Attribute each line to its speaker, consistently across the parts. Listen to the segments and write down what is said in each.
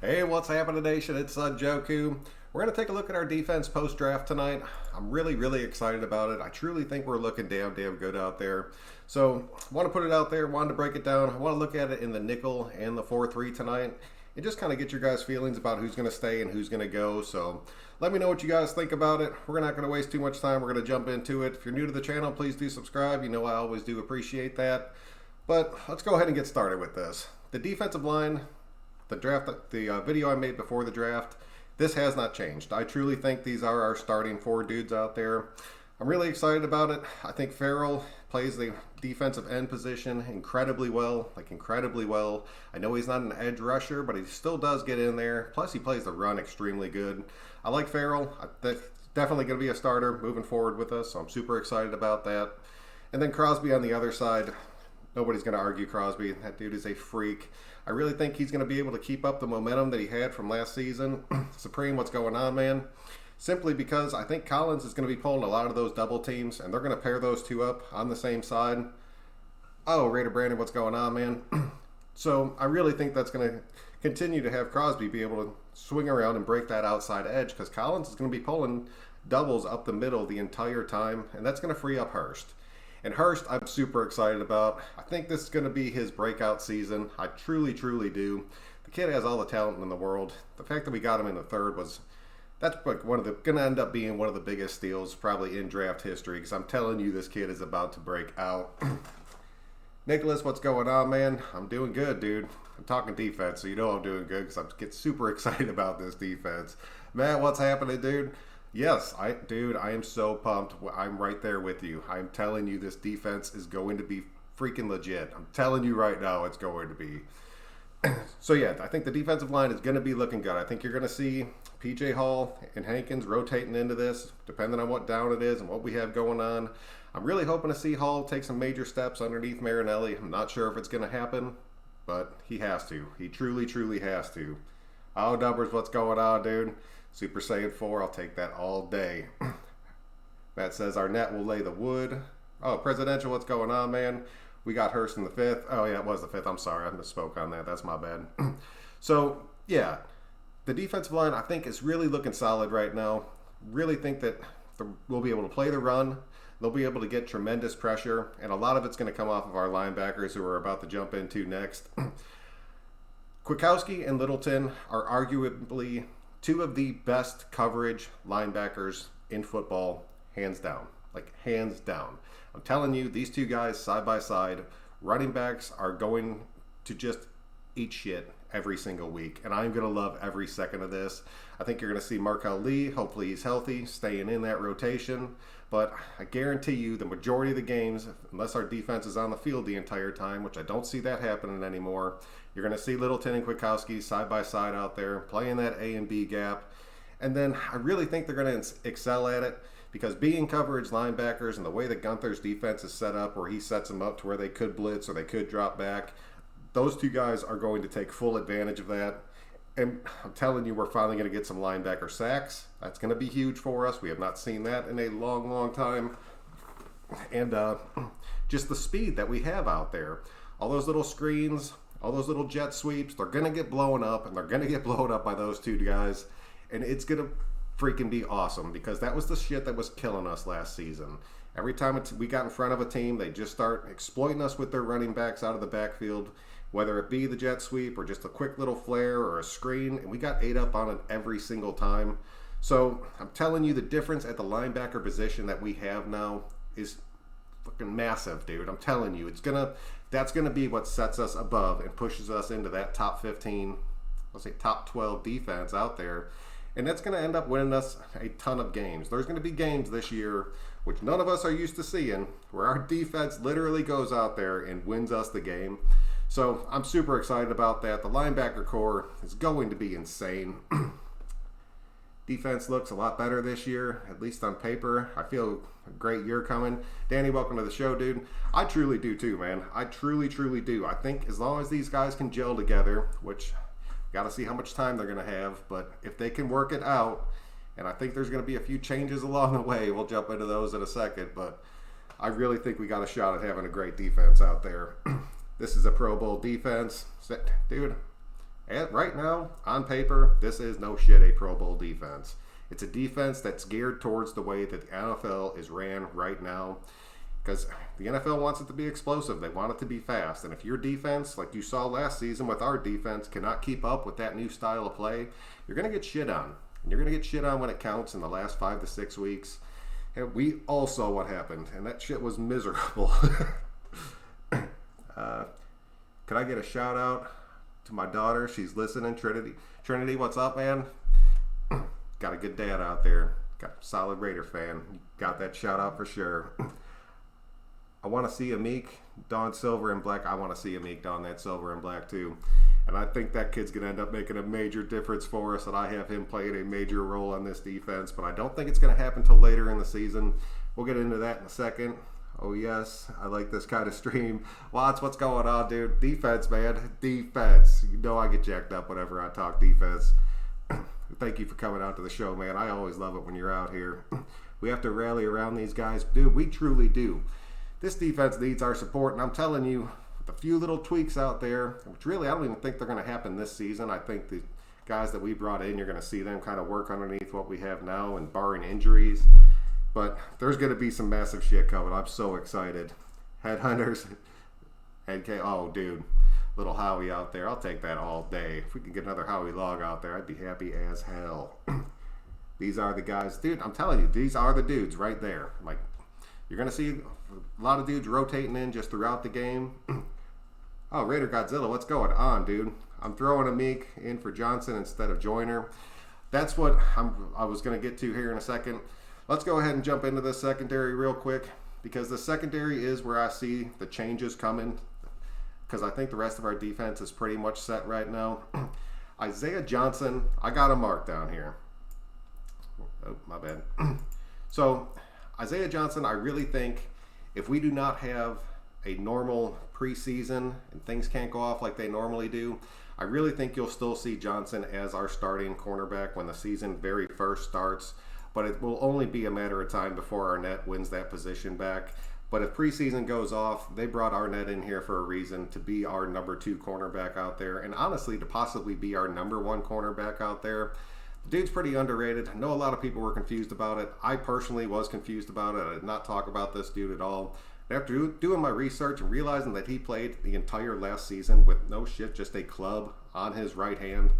Speaker 1: Hey, what's happening, Nation? It's Joku. We're going to take a look at our defense post draft tonight. I'm really excited about it. I truly think we're looking damn good out there. So, want to put it out there, wanted to break it down. I want to look at it in the nickel and the 4-3 tonight and just kind of get your guys' feelings about who's going to stay and who's going to go. So, let me know what you guys think about it. We're not going to waste too much time. We're going to jump into it. If you're new to the channel, please do subscribe. You know I always do appreciate that. But let's go ahead and get started with this. The defensive line, the video I made before the draft, this has not changed. I truly think these are our starting four dudes out there. I'm really excited about it. I think Ferrell plays the defensive end position incredibly well, I know he's not an edge rusher, but he still does get in there. Plus, he plays the run extremely good. I like Ferrell. That's definitely going to be a starter moving forward with us, so I'm super excited about that. And then Crosby on the other side. Nobody's going to argue Crosby. That dude is a freak. I really think he's going to be able to keep up the momentum that he had from last season. Supreme, what's going on, man? Simply because I think Collins is going to be pulling a lot of those double teams, and they're going to pair those two up on the same side. Oh, Raider Brandon, what's going on, man? So I really think that's going to continue to have Crosby be able to swing around and break that outside edge, because Collins is going to be pulling doubles up the middle the entire time, and that's going to free up Hurst. And Hurst, I'm super excited about. I think this is going to be his breakout season. I truly do. The kid has all the talent in the world. The fact that we got him in the third that's like going to end up being one of the biggest steals probably in draft history, because I'm telling you, this kid is about to break out. Nicholas, what's going on, man? I'm doing good, dude. I'm talking defense, so you know I'm doing good because I get super excited about this defense. Matt, what's happening, dude? Yes, I am so pumped. I'm right there with you. I'm telling you, this defense is going to be freaking legit. I'm telling you right now, it's going to be. So yeah, I think the defensive line is going to be looking good. I think you're going to see PJ Hall and Hankins rotating into this, depending on what down it is and what we have going on. I'm really hoping to see Hall take some major steps underneath Marinelli. I'm not sure if it's going to happen, but he has to. He truly has to. Oh, Dubbers, what's going on, dude? Super Saiyan 4, I'll take that all day. Matt says Arnett will lay the wood. Oh, Presidential, what's going on, man? We got Hurst in the 5th. Oh, yeah, it was the 5th. I'm sorry, I misspoke on that. That's my bad. So, yeah, the defensive line, I think, is really looking solid right now. Really think that we'll be able to play the run. They'll be able to get tremendous pressure, and a lot of it's going to come off of our linebackers who we're about to jump into next. Kwiatkowski and Littleton are arguably two of the best coverage linebackers in football, hands down. Like, hands down. I'm telling you, these two guys side by side, running backs are going to just eat shit every single week. And I'm going to love every second of this. I think you're going to see Markel Lee, hopefully he's healthy, staying in that rotation. But I guarantee you the majority of the games, unless our defense is on the field the entire time, which I don't see that happening anymore, you're going to see Littleton and Kwiatkowski side by side out there playing that A and B gap. And then I really think they're going to excel at it, because being coverage linebackers and the way that Gunther's defense is set up, where he sets them up to where they could blitz or they could drop back, those two guys are going to take full advantage of that. And I'm telling you, we're finally going to get some linebacker sacks. That's going to be huge for us. We have not seen that in a long time. And just the speed that we have out there. All those little screens, all those little jet sweeps, they're going to get blown up, and they're going to get blown up by those two guys. And it's going to freaking be awesome, because that was the shit that was killing us last season. Every time we got in front of a team, they just start exploiting us with their running backs out of the backfield, whether it be the jet sweep or just a quick little flare or a screen, and we got ate up on it every single time. So I'm telling you, the difference at the linebacker position that we have now is fucking massive, dude. I'm telling you, that's gonna be what sets us above and pushes us into that top 15, let's say top 12 defense out there. And that's going to end up winning us a ton of games. There's going to be games this year, which none of us are used to seeing, where our defense literally goes out there and wins us the game. So I'm super excited about that. The linebacker core is going to be insane. Defense looks a lot better this year, at least on paper. I feel a great year coming. Danny, welcome to the show, dude. I truly do too, man. I truly do. I think as long as these guys can gel together, which... got to see how much time they're going to have, but if they can work it out, and I think there's going to be a few changes along the way, we'll jump into those in a second, but I really think we got a shot at having a great defense out there. This is a Pro Bowl defense. Dude, right now, on paper, this is no shit a Pro Bowl defense. It's a defense that's geared towards the way that the NFL is ran right now, because the NFL wants it to be explosive. They want it to be fast. And if your defense, like you saw last season with our defense, cannot keep up with that new style of play, you're going to get shit on. And you're going to get shit on when it counts in the last 5 to 6 weeks. And we all saw what happened, and that shit was miserable. Could I get a shout out to my daughter? She's listening. Trinity, what's up, man? Got a good dad out there. Got a solid Raider fan. Got that shout out for sure. I want to see Amik don silver and black. I want to see Amik don that silver and black too. And I think that kid's going to end up making a major difference for us, and I have him playing a major role on this defense. But I don't think it's going to happen until later in the season. We'll get into that in a second. Oh, yes, I like this kind of stream. Watts, what's going on, dude? Defense, man. Defense. You know I get jacked up whenever I talk defense. Thank you for coming out to the show, man. I always love it when you're out here. We have to rally around these guys. Dude, we truly do. This defense needs our support, and I'm telling you, with a few little tweaks out there, which really I don't even think they're going to happen this season. I think the guys that we brought in, you're going to see them kind of work underneath what we have now and barring injuries. But there's going to be some massive shit coming. I'm so excited. Headhunters. NK. Oh, dude. Little Howie out there. I'll take that all day. If we can get another Howie log out there, I'd be happy as hell. These are the guys. Dude, I'm telling you, these are the dudes right there. Like, you're going to see a lot of dudes rotating in just throughout the game. Oh, Raider Godzilla, what's going on, dude? I'm throwing Amik in for Johnson instead of Joyner. That's what I was going to get to here in a second. Let's go ahead and jump into this secondary real quick, because the secondary is where I see the changes coming, because I think the rest of our defense is pretty much set right now. Isaiah Johnson, I got a mark down here. Oh, my bad. So, Isaiah Johnson, I really think if we do not have a normal preseason and things can't go off like they normally do, I really think you'll still see Johnson as our starting cornerback when the season very first starts. But it will only be a matter of time before Arnett wins that position back. But if preseason goes off, they brought Arnett in here for a reason, to be our number 2 cornerback out there, and honestly to possibly be our number 1 cornerback out there. The dude's pretty underrated. I know a lot of people were confused about it. I personally was confused about it. I did not talk about this dude at all. After doing my research and realizing that he played the entire last season with no shit, just a club on his right hand,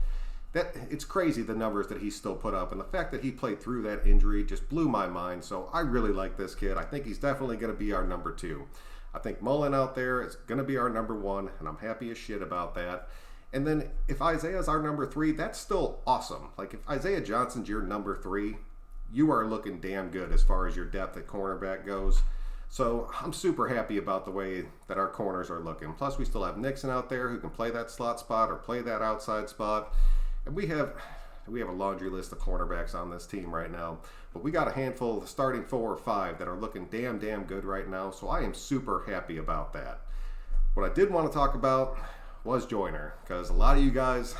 Speaker 1: it's crazy the numbers that he still put up, and the fact that he played through that injury just blew my mind. So I really like this kid. I think he's definitely going to be our number 2. I think Mullen out there is going to be our number 1, and I'm happy as shit about that. And then if Isaiah's our number 3, that's still awesome. Like, if Isaiah Johnson's your number 3, you are looking damn good as far as your depth at cornerback goes. So I'm super happy about the way that our corners are looking. Plus, we still have Nixon out there who can play that slot spot or play that outside spot. And we have a laundry list of cornerbacks on this team right now. But we got a handful of the starting 4 or 5 that are looking damn good right now. So I am super happy about that. What I did want to talk about was Joyner, because a lot of you guys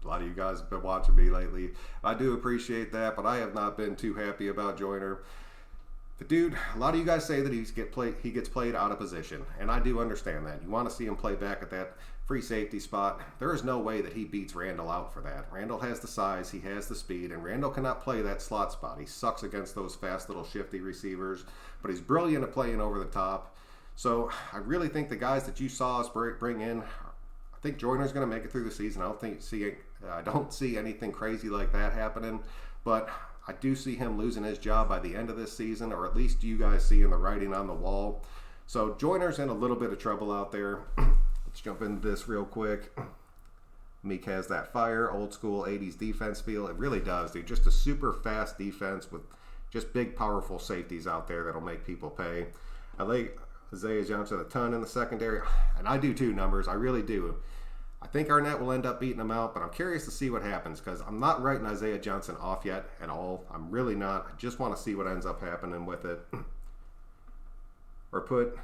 Speaker 1: have been watching me lately. I do appreciate that, but I have not been too happy about Joyner. The dude, a lot of you guys say that he gets played out of position, and I do understand that. You want to see him play back at that free safety spot. There is no way that he beats Randall out for that. Randall has the size, he has the speed, and Randall cannot play that slot spot. He sucks against those fast little shifty receivers, but he's brilliant at playing over the top. So I really think the guys that you saw us bring in, I think Joyner's going to make it through the season. I don't see anything crazy like that happening, but I do see him losing his job by the end of this season, or at least you guys seeing the writing on the wall. So Joyner's in a little bit of trouble out there. Let's jump into this real quick. Meek has that fire, old school 80s defense feel. It really does, dude. Just a super fast defense with just big, powerful safeties out there that'll make people pay. I like Isaiah Johnson a ton in the secondary, and I do too, Numbers. I really do. I think Arnett will end up beating him out, but I'm curious to see what happens, because I'm not writing Isaiah Johnson off yet at all. I'm really not. I just want to see what ends up happening with it. Or put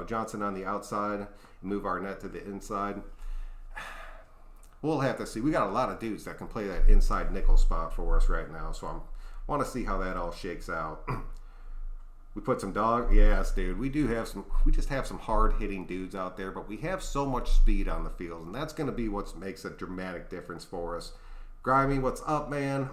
Speaker 1: Johnson on the outside and move Arnett to the inside. We'll have to see. We got a lot of dudes that can play that inside nickel spot for us right now, so I want to see how that all shakes out. We put some dog. Yes, dude. We do have some. We just have some hard hitting dudes out there, but we have so much speed on the field, and that's going to be what makes a dramatic difference for us. Grimy, what's up, man?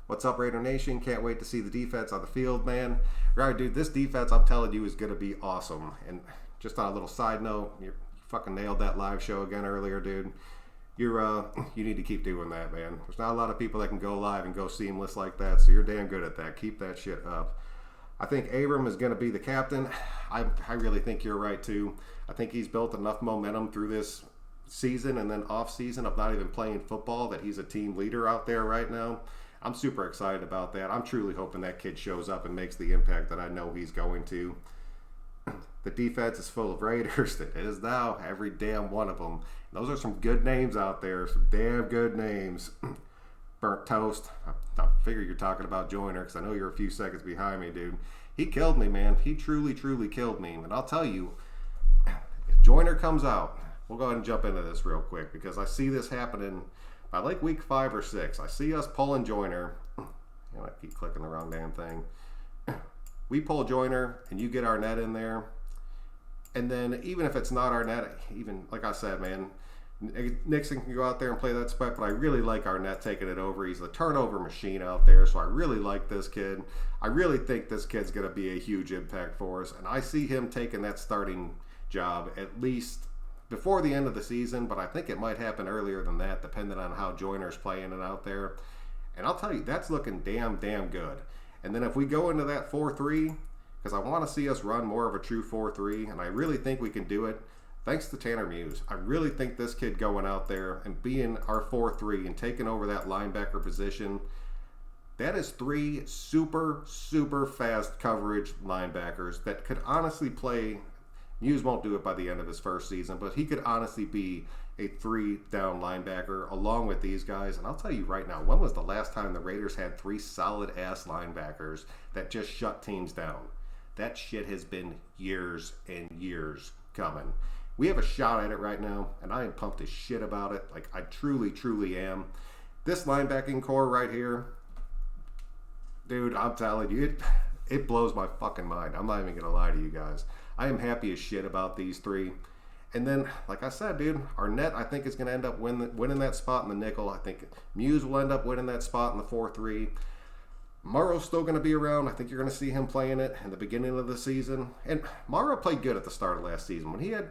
Speaker 1: What's up, Raider Nation? Can't wait to see the defense on the field, man. Right, dude. This defense, I'm telling you, is going to be awesome. And just on a little side note, you fucking nailed that live show again earlier, dude. You need to keep doing that, man. There's not a lot of people that can go live and go seamless like that, so you're damn good at that. Keep that shit up. I think Abram is going to be the captain. I really think you're right, too. I think he's built enough momentum through this season and then off season of not even playing football that he's a team leader out there right now. I'm super excited about that. I'm truly hoping that kid shows up and makes the impact that I know he's going to. The defense is full of Raiders. It is now. Every damn one of them. Those are some good names out there. Some damn good names. Burnt Toast. I figure you're talking about Joyner because I know you're a few seconds behind me, dude. He killed me, man. He truly, truly killed me. And I'll tell you, if Joyner comes out, we'll go ahead and jump into this real quick because I see this happening by like week 5 or 6. I see us pulling Joyner. I keep clicking the wrong damn thing. We pull Joyner and you get Arnett in there. And then even if it's not Arnett, even like I said, man, Nixon can go out there and play that spot, but I really like Arnett taking it over. He's the turnover machine out there, so I really like this kid. I really think this kid's going to be a huge impact for us, and I see him taking that starting job at least before the end of the season, but I think it might happen earlier than that, depending on how Joyner's playing it out there. And I'll tell you, that's looking damn good. And then if we go into that 4-3, because I want to see us run more of a true 4-3, and I really think we can do it. Thanks to Tanner Muse. I really think this kid going out there and being our 4-3 and taking over that linebacker position, that is 3 super, super fast coverage linebackers that could honestly play. Muse won't do it by the end of his first season, but he could honestly be a 3-down linebacker along with these guys. And I'll tell you right now, when was the last time the Raiders had 3 solid-ass linebackers that just shut teams down? That shit has been years and years coming. We have a shot at it right now, and I am pumped as shit about it. Like, I truly, truly am. This linebacking core right here, dude, I'm telling you, it blows my fucking mind. I'm not even going to lie to you guys. I am happy as shit about these 3. And then, like I said, dude, Arnett, I think, is going to end up winning that spot in the nickel. I think Muse will end up winning that spot in the 4-3. Morrow's still going to be around. I think you're going to see him playing it in the beginning of the season. And Morrow played good at the start of last season. When he had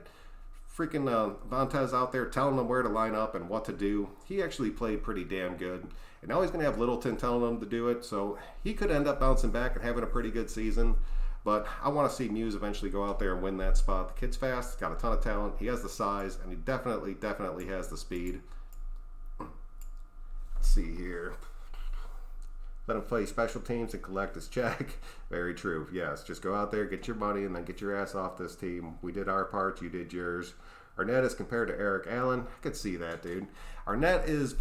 Speaker 1: freaking Vontez out there telling him where to line up and what to do, he actually played pretty damn good. And now he's going to have Littleton telling him to do it, so he could end up bouncing back and having a pretty good season. But I want to see Muse eventually go out there and win that spot. The kid's fast, got a ton of talent, he has the size, and he definitely has the speed. Let's see here. Let him play special teams and collect his check. Very true. Yes, just go out there, get your money, and then get your ass off this team. We did our part, you did yours. Arnett is compared to Eric Allen. I could see that, dude. Arnett is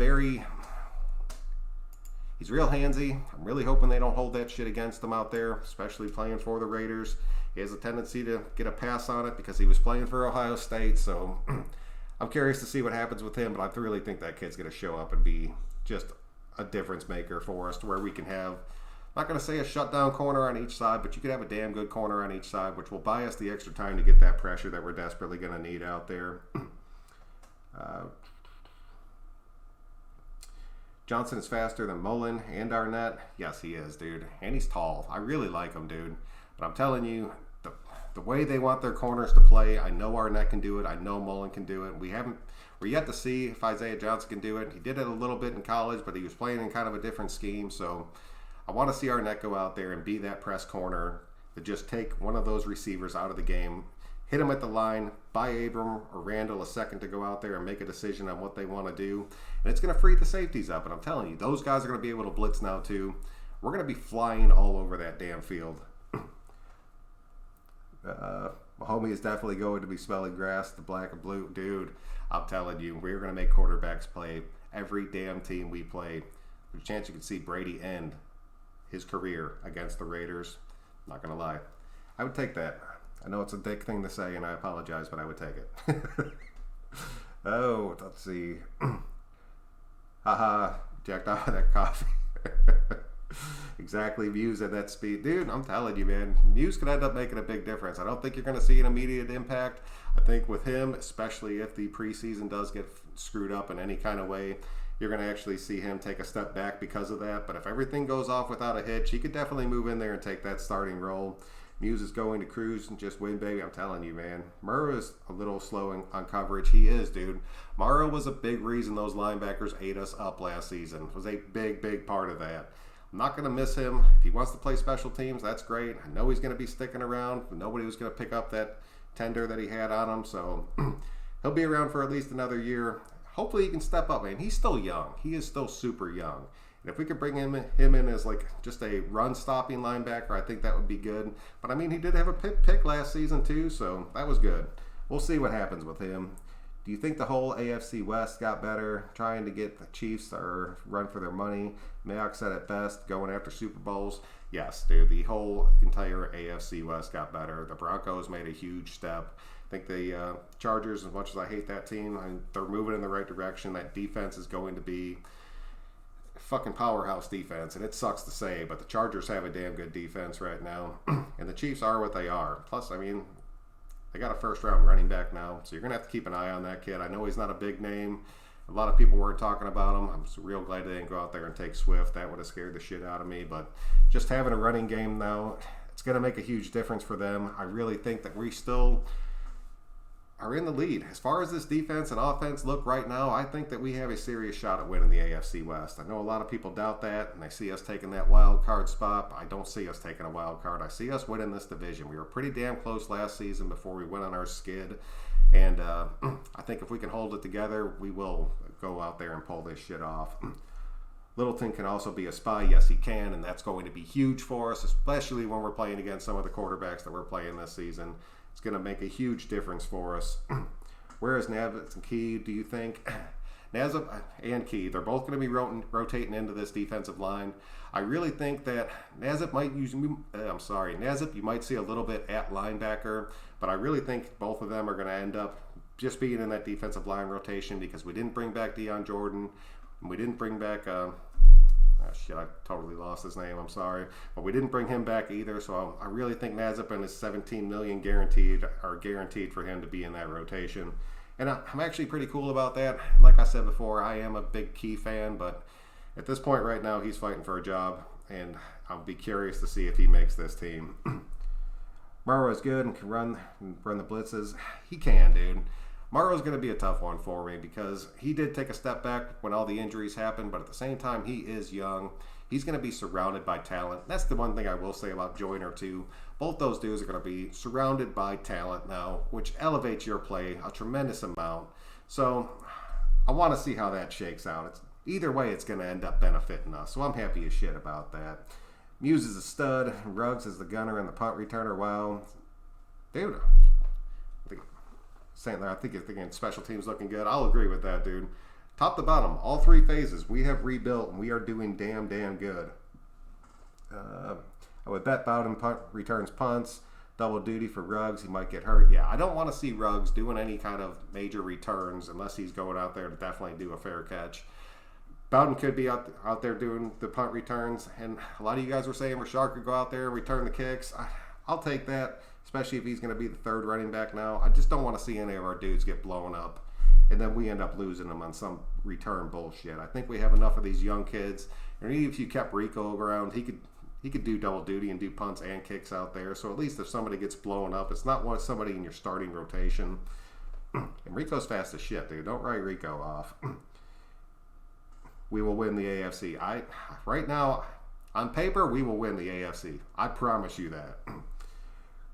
Speaker 1: he's real handsy. I'm really hoping they don't hold that shit against him out there, especially playing for the Raiders. He has a tendency to get a pass on it because he was playing for Ohio State, so I'm curious to see what happens with him, but I really think that kid's going to show up and be just a difference maker for us to where we can have, I'm not going to say a shutdown corner on each side, but you could have a damn good corner on each side, which will buy us the extra time to get that pressure that we're desperately going to need out there. Johnson is faster than Mullen and Arnett. Yes, he is, dude. And he's tall. I really like him, dude. But I'm telling you, the way they want their corners to play, I know Arnett can do it. I know Mullen can do it. We're yet to see if Isaiah Johnson can do it. He did it a little bit in college, but he was playing in kind of a different scheme. So I want to see Arnett go out there and be that press corner to just take one of those receivers out of the game, hit him at the line, buy Abram or Randall a second to go out there and make a decision on what they want to do. And it's going to free the safeties up. And I'm telling you, those guys are going to be able to blitz now too. We're going to be flying all over that damn field. My homie is definitely going to be smelling grass, the black and blue. Dude, I'm telling you, we're going to make quarterbacks play every damn team we play. There's a chance you could see Brady end his career against the Raiders. I'm not going to lie. I would take that. I know it's a dick thing to say, and I apologize, but I would take it. Oh, let's see. Haha, jacked off of that coffee. Exactly, Muse at that speed. Dude, I'm telling you, man, Muse could end up making a big difference. I don't think you're going to see an immediate impact. I think with him, especially if the preseason does get screwed up in any kind of way, you're going to actually see him take a step back because of that. But if everything goes off without a hitch, he could definitely move in there and take that starting role. Muse is going to cruise and just win, baby. I'm telling you, man. Murrow is a little slow on coverage. He is, dude. Murrow was a big reason those linebackers ate us up last season. Was a big, big part of that. I'm not going to miss him. If he wants to play special teams, that's great. I know he's going to be sticking around. Nobody was going to pick up that tender that he had on him, so he'll be around for at least another year. Hopefully he can step up, man. He's still young. He is still super young. And if we could bring him in as like just a run-stopping linebacker, I think that would be good. But I mean, he did have a pick last season too, so that was good. We'll see what happens with him. Do you think the whole AFC West got better, trying to get the Chiefs or run for their money? Mayock said it best, going after Super Bowls. Yes, dude, the whole entire AFC West got better. The Broncos made a huge step. I think the Chargers, as much as I hate that team, they're moving in the right direction. That defense is going to be fucking powerhouse defense, and it sucks to say, but the Chargers have a damn good defense right now, and the Chiefs are what they are. Plus, I mean, they got a first-round running back now, so you're going to have to keep an eye on that kid. I know he's not a big name. A lot of people weren't talking about him. I'm real glad they didn't go out there and take Swift. That would have scared the shit out of me, but just having a running game now, it's going to make a huge difference for them. I really think that we still are in the lead. As far as this defense and offense look right now, I think that we have a serious shot at winning the AFC West. I know a lot of people doubt that, and they see us taking that wild card spot. I don't see us taking a wild card. I see us winning this division. We were pretty damn close last season before we went on our skid, and I think if we can hold it together, we will go out there and pull this shit off. Littleton can also be a spy. Yes, he can, and that's going to be huge for us, especially when we're playing against some of the quarterbacks that we're playing this season. It's going to make a huge difference for us. Where is Nassib and Key, do you think? Nassib and Key, they're both going to be rotating into this defensive line. I really think that Nassib might Nassib, you might see a little bit at linebacker, but I really think both of them are going to end up just being in that defensive line rotation because we didn't bring back Deion Jordan, and we didn't bring back I totally lost his name. I'm sorry, but we didn't bring him back either. So I really think Nassib and his $17 million guaranteed for him to be in that rotation, and I'm actually pretty cool about that. Like I said before, I am a big Key fan, but at this point right now, he's fighting for a job, and I'll be curious to see if he makes this team. Murrow is good and can run the blitzes. He can, dude. Murrow's going to be a tough one for me because he did take a step back when all the injuries happened, but at the same time, he is young. He's going to be surrounded by talent. That's the one thing I will say about Joyner, too. Both those dudes are going to be surrounded by talent now, which elevates your play a tremendous amount. So I want to see how that shakes out. Either way, it's going to end up benefiting us, so I'm happy as shit about that. Muse is a stud. Ruggs is the gunner and the punt returner. Wow. Dude, I think you're thinking special teams looking good. I'll agree with that, dude. Top to bottom, all three phases, we have rebuilt, and we are doing damn good. I would bet Bowden returns punts, double duty for Ruggs. He might get hurt. Yeah, I don't want to see Ruggs doing any kind of major returns unless he's going out there to definitely do a fair catch. Bowden could be out there doing the punt returns, and a lot of you guys were saying Rashard could go out there and return the kicks. I'll take that, especially if he's going to be the third running back now. I just don't want to see any of our dudes get blown up, and then we end up losing them on some return bullshit. I think we have enough of these young kids, and even if you kept Rico around, he could do double duty and do punts and kicks out there. So at least if somebody gets blown up, it's not somebody in your starting rotation. And Rico's fast as shit, dude. Don't write Rico off. We will win the AFC. Right now, on paper, we will win the AFC. I promise you that.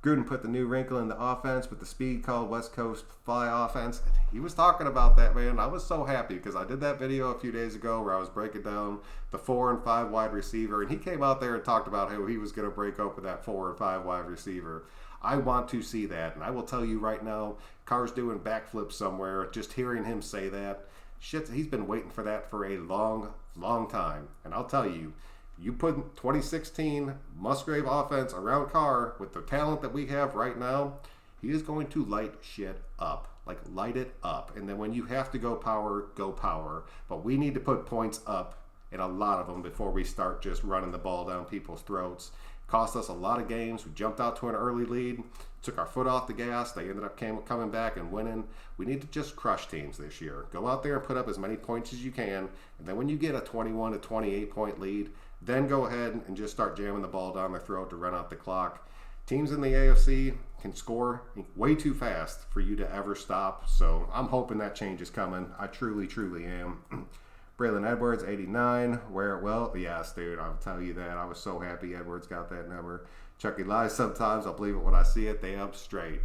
Speaker 1: Gruden put the new wrinkle in the offense with the speed called West Coast Fly offense. He was talking about that, man. I was so happy because I did that video a few days ago where I was breaking down the 4 and 5 wide receiver, and he came out there and talked about how he was going to break open that 4 and 5 wide receiver. I want to see that, and I will tell you right now, Carr's doing backflips somewhere. Just hearing him say that, shit, he's been waiting for that for a long time. And I'll tell you, you put 2016 Musgrave offense around Carr with the talent that we have right now, he is going to light shit up. Like, light it up. And then when you have to go power, go power. But we need to put points up and a lot of them before we start just running the ball down people's throats. Cost us a lot of games. We jumped out to an early lead, took our foot off the gas. They ended up coming back and winning. We need to just crush teams this year. Go out there and put up as many points as you can, and then when you get a 21 to 28 point lead, then go ahead and just start jamming the ball down their throat to run out the clock. Teams in the AFC can score way too fast for you to ever stop, so I'm hoping that change is coming. I truly, truly am. Braylon Edwards, 89. Well, yes, dude, I'll tell you that. I was so happy Edwards got that number. Chucky lies sometimes. I'll believe it when I see it. Damn straight.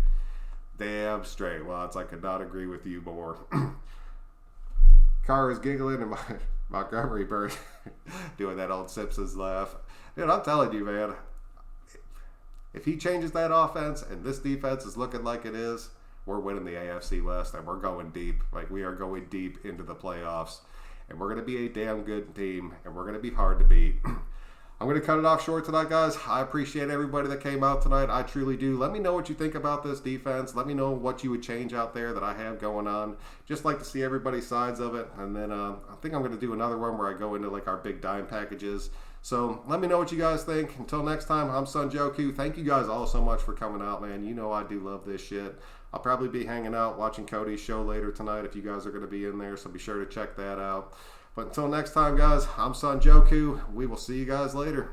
Speaker 1: Damn straight. Well, it's like I could not agree with you more. Carr is giggling and Montgomery Bird doing that old Simpsons laugh. Dude, I'm telling you, man, if he changes that offense and this defense is looking like it is, we're winning the AFC West and we're going deep. Like, we are going deep into the playoffs. And we're going to be a damn good team, and we're going to be hard to beat. I'm going to cut it off short tonight, guys. I appreciate everybody that came out tonight. I truly do. Let me know what you think about this defense. Let me know what you would change out there that I have going on. Just like to see everybody's sides of it. And then I think I'm going to do another one where I go into like our big dime packages. So let me know what you guys think. Until next time, I'm Son Joku. Thank you guys all so much for coming out, man. You know I do love this shit. I'll probably be hanging out watching Cody's show later tonight if you guys are going to be in there, so be sure to check that out. But until next time, guys, I'm Son Joku. We will see you guys later.